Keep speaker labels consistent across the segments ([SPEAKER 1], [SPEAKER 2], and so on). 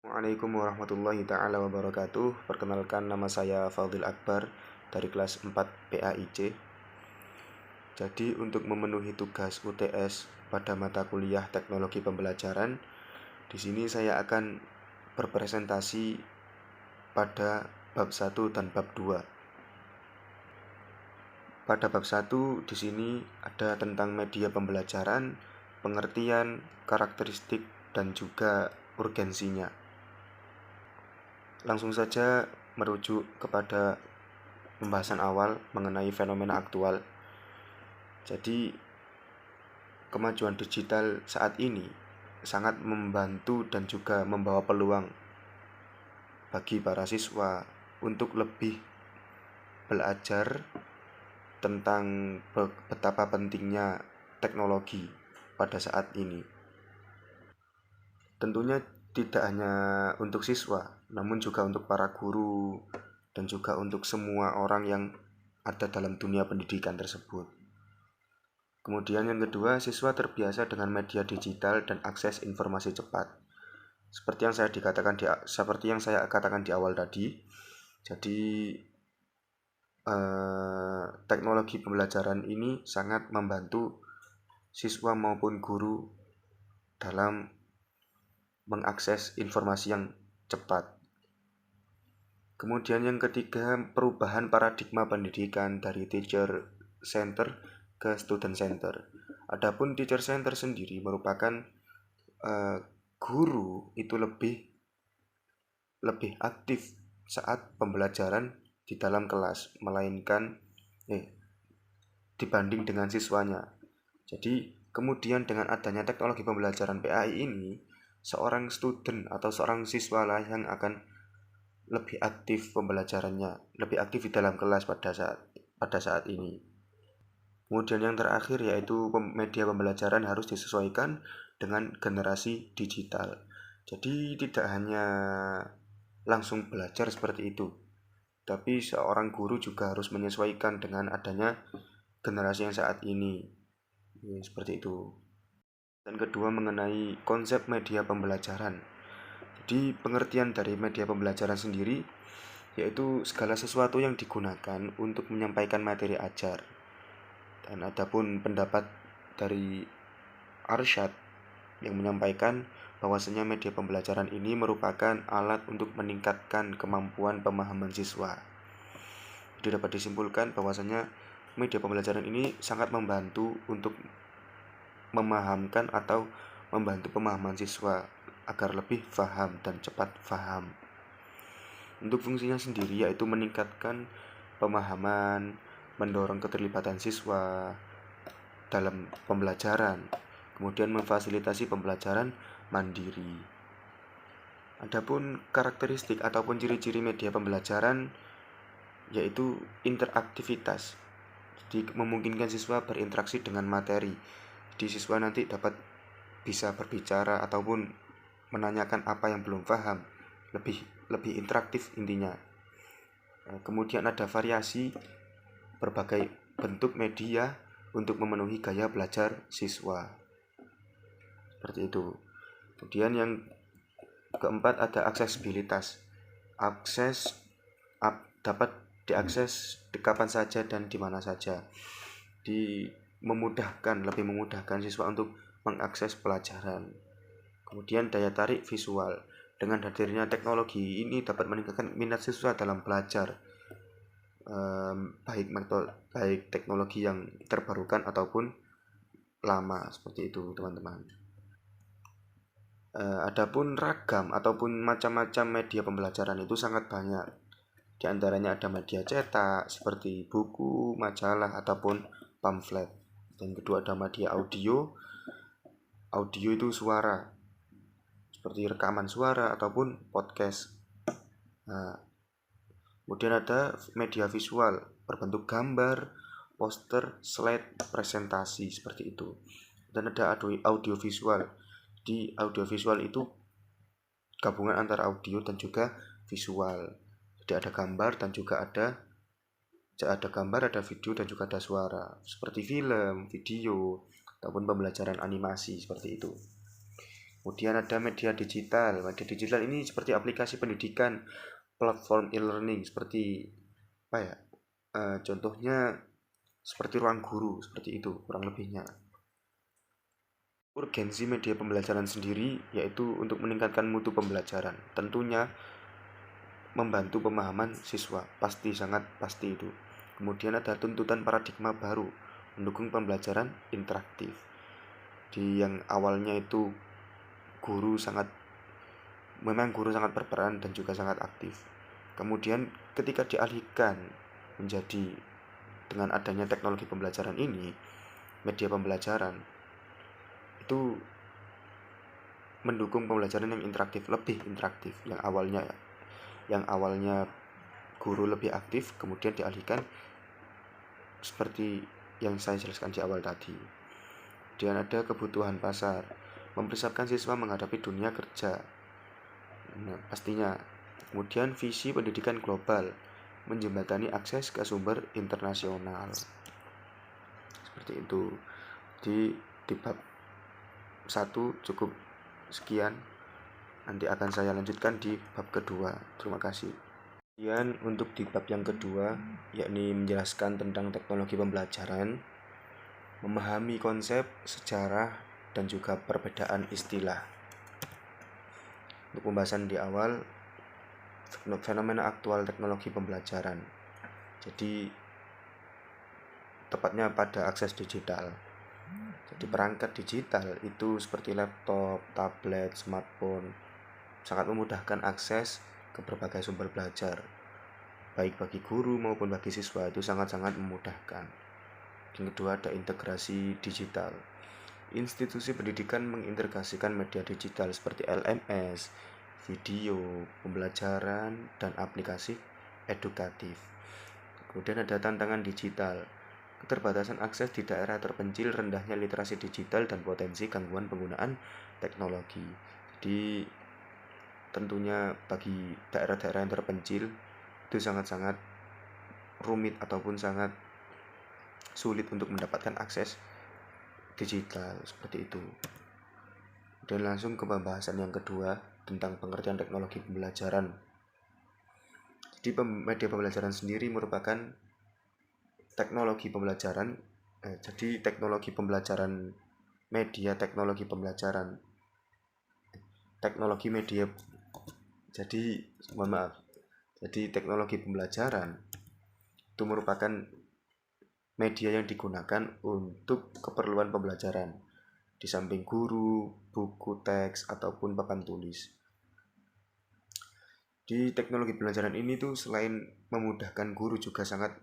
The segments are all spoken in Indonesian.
[SPEAKER 1] Assalamualaikum warahmatullahi taala wabarakatuh. Perkenalkan, nama saya Fadil Akbar dari kelas 4 PAIC. Jadi untuk memenuhi tugas UTS pada mata kuliah Teknologi Pembelajaran, di sini saya akan berpresentasi pada bab 1 dan bab 2. Pada bab 1 di sini ada tentang media pembelajaran, pengertian, karakteristik, dan juga urgensinya. Langsung saja merujuk kepada pembahasan awal mengenai fenomena aktual. Jadi, kemajuan digital saat ini sangat membantu dan juga membawa peluang bagi para siswa untuk lebih belajar tentang betapa pentingnya teknologi pada saat ini. Tentunya tidak hanya untuk siswa, namun juga untuk para guru dan juga untuk semua orang yang ada dalam dunia pendidikan tersebut. Kemudian yang kedua, siswa terbiasa dengan media digital dan akses informasi cepat. Seperti yang saya katakan di awal tadi. Jadi teknologi pembelajaran ini sangat membantu siswa maupun guru dalam mengakses informasi yang cepat. Kemudian yang ketiga, perubahan paradigma pendidikan dari teacher center ke student center. Adapun teacher center sendiri merupakan guru itu lebih aktif saat pembelajaran di dalam kelas, melainkan dibanding dengan siswanya. Jadi kemudian dengan adanya teknologi pembelajaran PAI ini, seorang student atau seorang siswa lah yang akan lebih aktif pembelajarannya, lebih aktif di dalam kelas pada saat ini. Kemudian yang terakhir yaitu media pembelajaran harus disesuaikan dengan generasi digital. Jadi tidak hanya langsung belajar seperti itu, tapi seorang guru juga harus menyesuaikan dengan adanya generasi yang saat ini. Seperti itu. Dan kedua, mengenai konsep media pembelajaran. Jadi pengertian dari media pembelajaran sendiri yaitu segala sesuatu yang digunakan untuk menyampaikan materi ajar. Dan adapun pendapat dari Arsyad yang menyampaikan bahwasanya media pembelajaran ini merupakan alat untuk meningkatkan kemampuan pemahaman siswa. Jadi dapat disimpulkan bahwasanya media pembelajaran ini sangat membantu untuk memahamkan atau membantu pemahaman siswa agar lebih paham dan cepat paham. Untuk fungsinya sendiri yaitu meningkatkan pemahaman, mendorong keterlibatan siswa dalam pembelajaran, kemudian memfasilitasi pembelajaran mandiri. Adapun karakteristik ataupun ciri-ciri media pembelajaran yaitu interaktivitas. Jadi memungkinkan siswa berinteraksi dengan materi. Jadi siswa nanti dapat bisa berbicara ataupun menanyakan apa yang belum paham, lebih interaktif intinya. Kemudian ada variasi berbagai bentuk media untuk memenuhi gaya belajar siswa. Seperti itu. Kemudian yang keempat ada aksesibilitas. Dapat diakses di kapan saja dan di mana saja. Lebih memudahkan siswa untuk mengakses pelajaran. Kemudian daya tarik visual. Dengan hadirnya teknologi ini dapat meningkatkan minat siswa dalam belajar, baik teknologi yang terbarukan ataupun lama, seperti itu teman-teman. Adapun ragam ataupun macam-macam media pembelajaran itu sangat banyak. Di antaranya ada media cetak seperti buku, majalah ataupun pamflet. Dan kedua ada media audio. Audio itu suara, seperti rekaman suara ataupun podcast. Kemudian ada media visual berbentuk gambar, poster, slide, presentasi, seperti itu. Dan ada audio visual. Di audio visual itu gabungan antara audio dan juga visual. Jadi ada gambar dan juga ada gambar, ada video dan juga ada suara, seperti film, video ataupun pembelajaran animasi, seperti itu. Kemudian ada media digital. Media digital ini seperti aplikasi pendidikan, platform e-learning seperti apa ya? Contohnya seperti ruang guru, seperti itu kurang lebihnya. Urgensi media pembelajaran sendiri yaitu untuk meningkatkan mutu pembelajaran. Tentunya membantu pemahaman siswa, pasti sangat pasti itu. Kemudian ada tuntutan paradigma baru, mendukung pembelajaran interaktif. Di yang awalnya itu guru sangat berperan dan juga sangat aktif. Kemudian ketika dialihkan menjadi dengan adanya teknologi pembelajaran ini, media pembelajaran itu mendukung pembelajaran yang interaktif, lebih interaktif. Yang awalnya guru lebih aktif, kemudian dialihkan seperti yang saya jelaskan di awal tadi. Dan ada kebutuhan pasar, mempersiapkan siswa menghadapi dunia kerja. Nah, pastinya. Kemudian visi pendidikan global, menjembatani akses ke sumber internasional. Seperti itu. Di bab 1 cukup sekian. Nanti akan saya lanjutkan di bab kedua. Terima kasih. Kemudian untuk di bab yang kedua, yakni menjelaskan tentang teknologi pembelajaran, memahami konsep, sejarah, dan juga perbedaan istilah. Untuk pembahasan di awal, fenomena aktual teknologi pembelajaran. Jadi tepatnya pada akses digital. Jadi perangkat digital itu seperti laptop, tablet, smartphone sangat memudahkan akses ke berbagai sumber belajar. Baik bagi guru maupun bagi siswa itu sangat-sangat memudahkan. Yang kedua ada integrasi digital. Institusi pendidikan mengintegrasikan media digital seperti LMS, video, pembelajaran, dan aplikasi edukatif. Kemudian ada tantangan digital, keterbatasan akses di daerah terpencil, rendahnya literasi digital, dan potensi gangguan penggunaan teknologi. Jadi tentunya bagi daerah-daerah yang terpencil itu sangat-sangat rumit ataupun sangat sulit untuk mendapatkan akses digital seperti itu. Dan langsung ke pembahasan yang kedua tentang pengertian teknologi pembelajaran. Jadi media pembelajaran sendiri merupakan teknologi pembelajaran. Jadi teknologi pembelajaran media, teknologi pembelajaran, teknologi media. Jadi mohon maaf. Jadi teknologi pembelajaran itu merupakan media yang digunakan untuk keperluan pembelajaran. Di samping guru, buku teks, ataupun papan tulis. Di teknologi pembelajaran ini tuh selain memudahkan guru juga sangat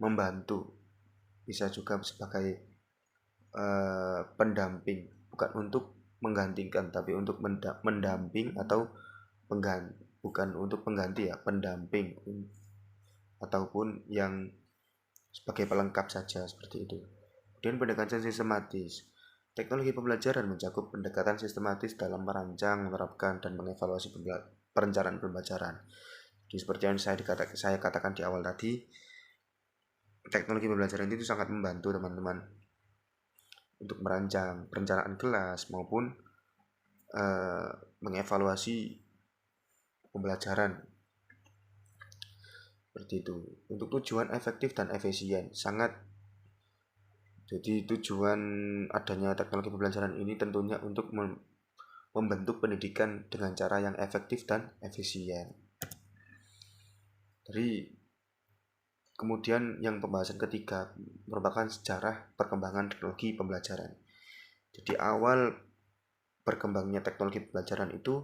[SPEAKER 1] membantu. Bisa juga sebagai pendamping, bukan untuk menggantikan tapi untuk mendamping atau bukan untuk pengganti ya, pendamping ataupun yang sebagai pelengkap saja seperti itu. Kemudian pendekatan sistematis. Teknologi pembelajaran mencakup pendekatan sistematis dalam merancang, menerapkan, dan mengevaluasi perencanaan pembelajaran. Jadi seperti yang saya katakan di awal tadi, teknologi pembelajaran itu sangat membantu teman-teman untuk merancang perencanaan kelas maupun mengevaluasi pembelajaran. Seperti itu. Untuk tujuan efektif dan efisien, jadi tujuan adanya teknologi pembelajaran ini tentunya untuk membentuk pendidikan dengan cara yang efektif dan efisien. Jadi kemudian yang pembahasan ketiga merupakan sejarah perkembangan teknologi pembelajaran. Jadi awal berkembangnya teknologi pembelajaran itu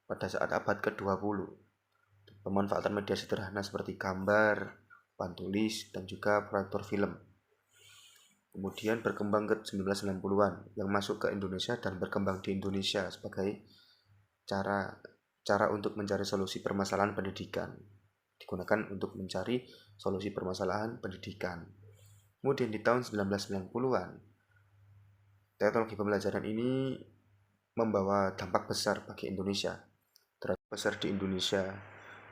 [SPEAKER 1] pada saat abad ke-20. Pemanfaatan media sederhana seperti gambar, papan tulis, dan juga proyektor film. Kemudian berkembang ke 1990-an yang masuk ke Indonesia dan berkembang di Indonesia sebagai cara untuk mencari solusi permasalahan pendidikan. Digunakan untuk mencari solusi permasalahan pendidikan. Kemudian di tahun 1990-an, teknologi pembelajaran ini membawa dampak besar bagi Indonesia. Besar di Indonesia.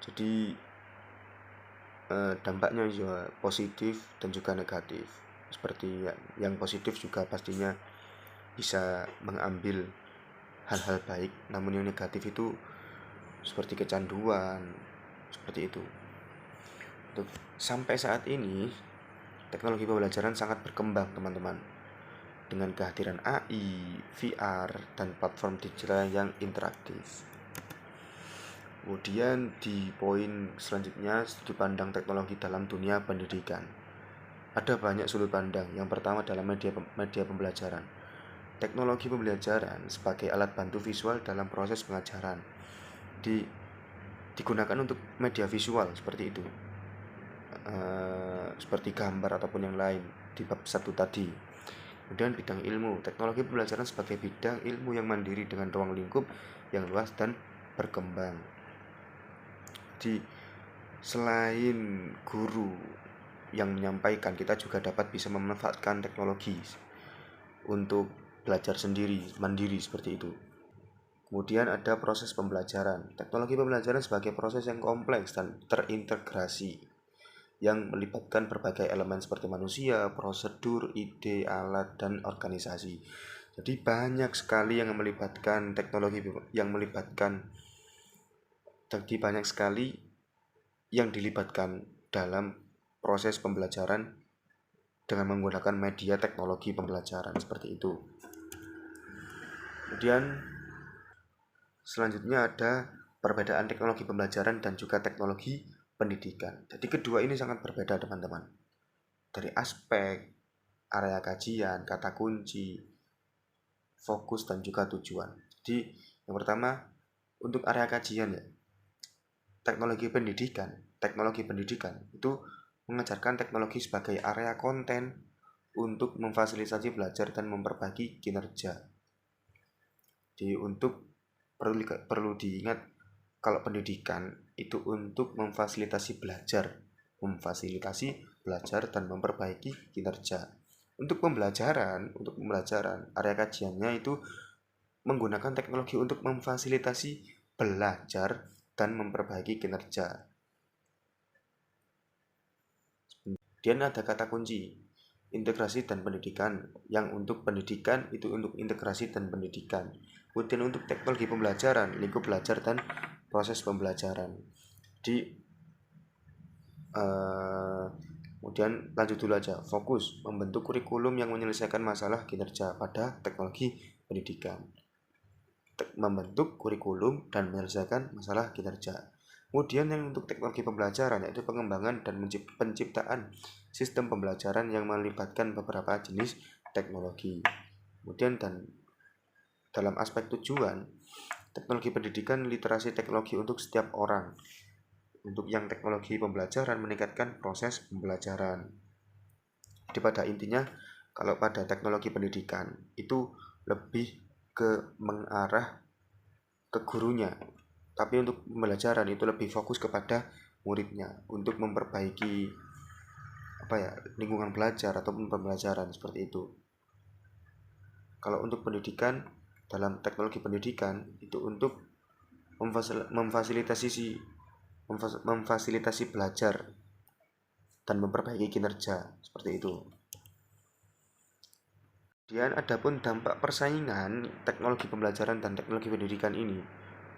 [SPEAKER 1] Jadi dampaknya juga positif dan juga negatif. Seperti yang positif juga pastinya bisa mengambil hal-hal baik, namun yang negatif itu seperti kecanduan, seperti itu. Sampai saat ini teknologi pembelajaran sangat berkembang, teman-teman, dengan kehadiran AI, VR, dan platform digital yang interaktif. Kemudian di poin selanjutnya, sudut pandang teknologi dalam dunia pendidikan. Ada banyak sudut pandang. Yang pertama adalah media pembelajaran. Teknologi pembelajaran sebagai alat bantu visual dalam proses pengajaran digunakan untuk media visual seperti itu, seperti gambar ataupun yang lain di bab 1 tadi. Kemudian bidang ilmu, teknologi pembelajaran sebagai bidang ilmu yang mandiri dengan ruang lingkup yang luas dan berkembang. Selain guru yang menyampaikan, kita juga dapat bisa memanfaatkan teknologi untuk belajar sendiri, mandiri seperti itu. Kemudian ada proses pembelajaran. Teknologi pembelajaran sebagai proses yang kompleks dan terintegrasi yang melibatkan berbagai elemen seperti manusia, prosedur, ide, alat, dan organisasi. Jadi banyak sekali yang melibatkan teknologi banyak sekali yang dilibatkan dalam proses pembelajaran dengan menggunakan media teknologi pembelajaran seperti itu. Kemudian selanjutnya ada perbedaan teknologi pembelajaran dan juga teknologi pendidikan. Jadi kedua ini sangat berbeda, teman-teman. Dari aspek area kajian, kata kunci, fokus, dan juga tujuan. Jadi yang pertama untuk area kajian ya. Teknologi pendidikan itu mengajarkan teknologi sebagai area konten untuk memfasilitasi belajar dan memperbaiki kinerja. Jadi perlu diingat kalau pendidikan itu untuk memfasilitasi belajar dan memperbaiki kinerja. Untuk pembelajaran area kajiannya itu menggunakan teknologi untuk memfasilitasi belajar dan memperbaiki kinerja. Kemudian ada kata kunci, integrasi dan pendidikan. Yang untuk pendidikan itu untuk integrasi dan pendidikan. Kemudian untuk teknologi pembelajaran, lingkup belajar dan proses pembelajaran. Kemudian lanjut dulu aja, fokus membentuk kurikulum yang menyelesaikan masalah kinerja pada teknologi pendidikan. Membentuk kurikulum dan menyelesaikan masalah kinerja. Kemudian yang untuk teknologi pembelajaran yaitu pengembangan dan penciptaan sistem pembelajaran yang melibatkan beberapa jenis teknologi. Kemudian dalam aspek tujuan, teknologi pendidikan literasi teknologi untuk setiap orang. Untuk yang teknologi pembelajaran meningkatkan proses pembelajaran. Jadi pada intinya kalau pada teknologi pendidikan itu lebih ke mengarah ke gurunya, tapi untuk pembelajaran itu lebih fokus kepada muridnya untuk memperbaiki lingkungan belajar ataupun pembelajaran seperti itu. Kalau untuk pendidikan, dalam teknologi pendidikan itu untuk memfasilitasi belajar dan memperbaiki kinerja seperti itu. Kemudian adapun dampak persaingan teknologi pembelajaran dan teknologi pendidikan ini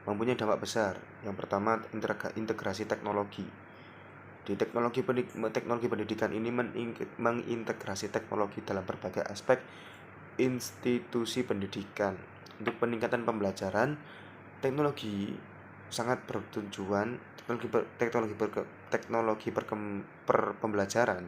[SPEAKER 1] mempunyai dampak besar. Yang pertama, integrasi teknologi. Di teknologi pendidikan ini mengintegrasi teknologi dalam berbagai aspek institusi pendidikan. Untuk peningkatan pembelajaran, teknologi sangat bertujuan pembelajaran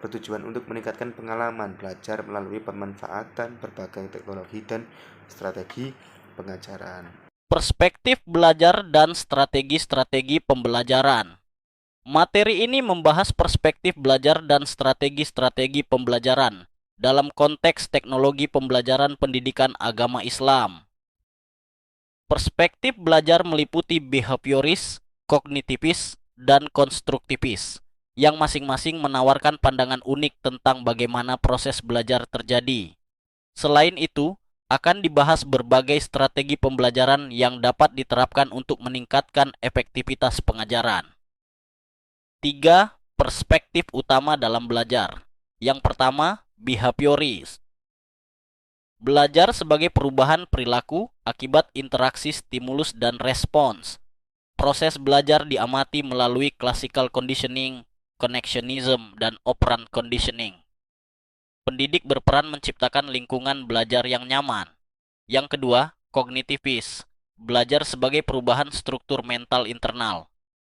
[SPEAKER 1] bertujuan untuk meningkatkan pengalaman belajar melalui pemanfaatan berbagai teknologi dan strategi pengajaran.
[SPEAKER 2] Perspektif belajar dan strategi-strategi pembelajaran. Materi ini membahas perspektif belajar dan strategi-strategi pembelajaran dalam konteks teknologi pembelajaran pendidikan agama Islam. Perspektif belajar meliputi behavioris, kognitivis, dan konstruktivis, yang masing-masing menawarkan pandangan unik tentang bagaimana proses belajar terjadi. Selain itu, akan dibahas berbagai strategi pembelajaran yang dapat diterapkan untuk meningkatkan efektivitas pengajaran. 3. Perspektif utama dalam belajar. Yang pertama, behavioris. Belajar sebagai perubahan perilaku akibat interaksi stimulus dan respons. Proses belajar diamati melalui classical conditioning, connectionism, dan operant conditioning. Pendidik berperan menciptakan lingkungan belajar yang nyaman. Yang kedua, kognitivis. Belajar sebagai perubahan struktur mental internal.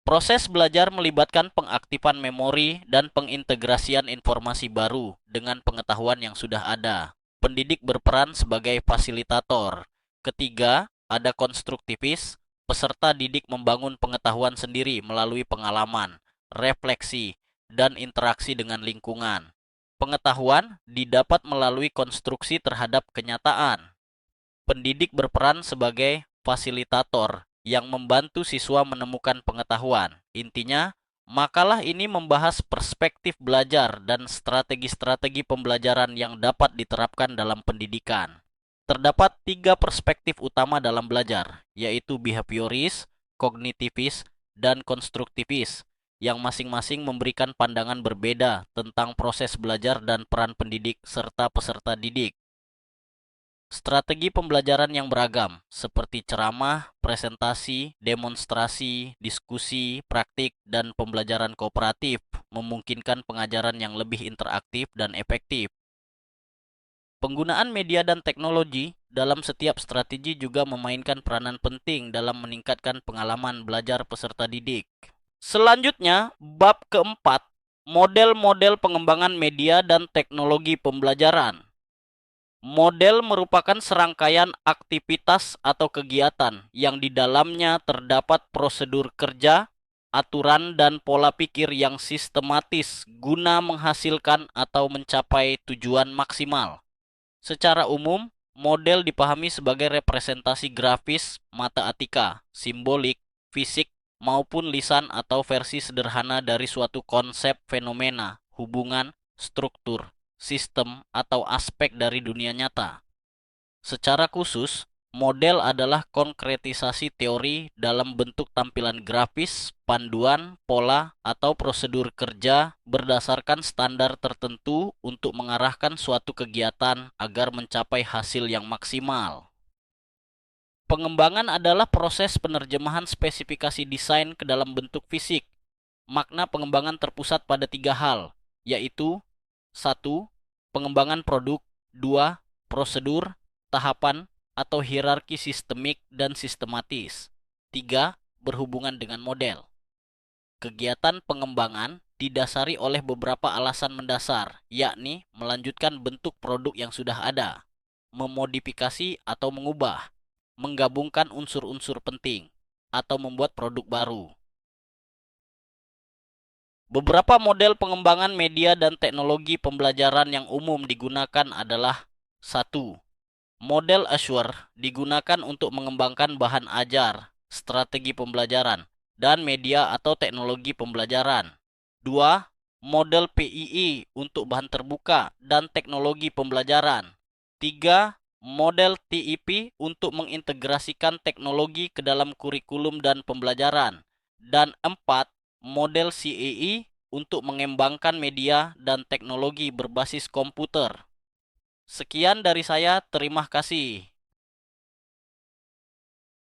[SPEAKER 2] Proses belajar melibatkan pengaktifan memori dan pengintegrasian informasi baru dengan pengetahuan yang sudah ada. Pendidik berperan sebagai fasilitator. Ketiga, ada konstruktivis. Peserta didik membangun pengetahuan sendiri melalui pengalaman, refleksi, dan interaksi dengan lingkungan. Pengetahuan didapat melalui konstruksi terhadap kenyataan. Pendidik berperan sebagai fasilitator yang membantu siswa menemukan pengetahuan. Intinya, makalah ini membahas perspektif belajar dan strategi-strategi pembelajaran yang dapat diterapkan dalam pendidikan. Terdapat 3 perspektif utama dalam belajar, yaitu behavioris, kognitivis, dan konstruktivis, yang masing-masing memberikan pandangan berbeda tentang proses belajar dan peran pendidik serta peserta didik. Strategi pembelajaran yang beragam, seperti ceramah, presentasi, demonstrasi, diskusi, praktik, dan pembelajaran kooperatif, memungkinkan pengajaran yang lebih interaktif dan efektif. Penggunaan media dan teknologi dalam setiap strategi juga memainkan peranan penting dalam meningkatkan pengalaman belajar peserta didik. Selanjutnya, bab keempat, model-model pengembangan media dan teknologi pembelajaran. Model merupakan serangkaian aktivitas atau kegiatan yang di dalamnya terdapat prosedur kerja, aturan, dan pola pikir yang sistematis guna menghasilkan atau mencapai tujuan maksimal. Secara umum, model dipahami sebagai representasi grafis, matematika, simbolik, fisik, maupun lisan atau versi sederhana dari suatu konsep, fenomena, hubungan, struktur, sistem, atau aspek dari dunia nyata. Secara khusus, model adalah konkretisasi teori dalam bentuk tampilan grafis, panduan, pola, atau prosedur kerja berdasarkan standar tertentu untuk mengarahkan suatu kegiatan agar mencapai hasil yang maksimal. Pengembangan adalah proses penerjemahan spesifikasi desain ke dalam bentuk fisik. Makna pengembangan terpusat pada 3 hal, yaitu 1. Pengembangan produk, 2. Prosedur, tahapan, atau hierarki sistemik dan sistematis. 3. Berhubungan dengan model. Kegiatan pengembangan didasari oleh beberapa alasan mendasar, yakni melanjutkan bentuk produk yang sudah ada, memodifikasi atau mengubah, menggabungkan unsur-unsur penting, atau membuat produk baru. Beberapa model pengembangan media dan teknologi pembelajaran yang umum digunakan adalah 1. Model Azure digunakan untuk mengembangkan bahan ajar, strategi pembelajaran, dan media atau teknologi pembelajaran. 2. Model PII untuk bahan terbuka dan teknologi pembelajaran. 3. Model TIP untuk mengintegrasikan teknologi ke dalam kurikulum dan pembelajaran. Dan 4. Model CAE untuk mengembangkan media dan teknologi berbasis komputer. Sekian dari saya, terima kasih.